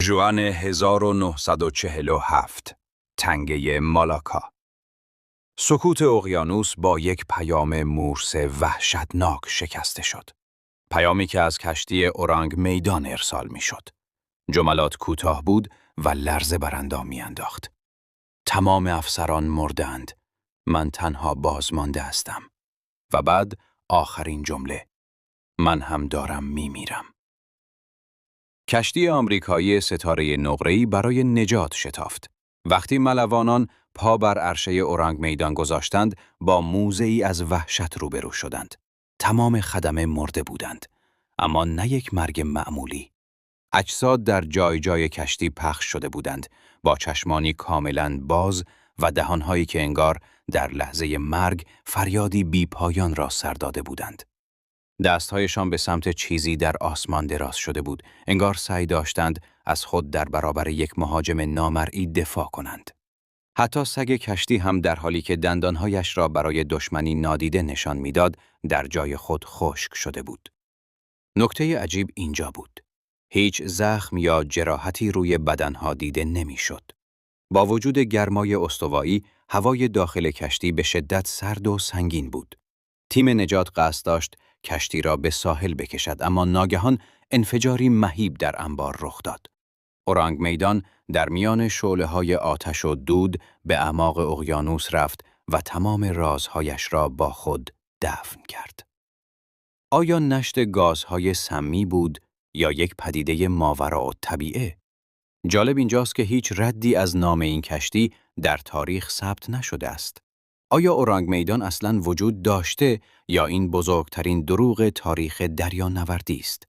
ژوئن 1947 تنگه مالاکا. سکوت اقیانوس با یک پیام مورس وحشتناک شکسته شد. پیامی که از کشتی اورانگ میدان ارسال می شد. جملات کوتاه بود و لرزه بر اندام می انداخت. تمام افسران مردند. من تنها بازمانده هستم. و بعد آخرین جمله. من هم دارم می میرم. کشتی آمریکایی ستاره نقره‌ای برای نجات شتافت. وقتی ملوانان پا بر عرشه اورانگ میدان گذاشتند، با موزه‌ای از وحشت روبرو شدند. تمام خدمه مرده بودند، اما نه یک مرگ معمولی. اجساد در جای جای کشتی پخش شده بودند، با چشمانی کاملاً باز و دهانهایی که انگار در لحظه مرگ فریادی بی پایان را سر داده بودند. دستهایشان به سمت چیزی در آسمان دراز شده بود، انگار سعی داشتند از خود در برابر یک مهاجم نامرئی دفاع کنند. حتی سگ کشتی هم در حالی که دندانهایش را برای دشمنی نادیده نشان میداد، در جای خود خشک شده بود. نکته عجیب اینجا بود. هیچ زخم یا جراحتی روی بدنها دیده نمیشد. با وجود گرمای استوایی، هوای داخل کشتی به شدت سرد و سنگین بود. تیم نجات قصد داشت کشتی را به ساحل بکشد، اما ناگهان انفجاری مهیب در انبار رخ داد. اورانگ میدان در میان شعله‌های آتش و دود به اعماق اقیانوس رفت و تمام رازهایش را با خود دفن کرد. آیا نشت گازهای سمی بود یا یک پدیده ماوراءالطبیعه؟ جالب اینجاست که هیچ ردی از نام این کشتی در تاریخ ثبت نشده است. آیا اورانگ میدان اصلاً وجود داشته یا این بزرگترین دروغ تاریخ دریانوردی است؟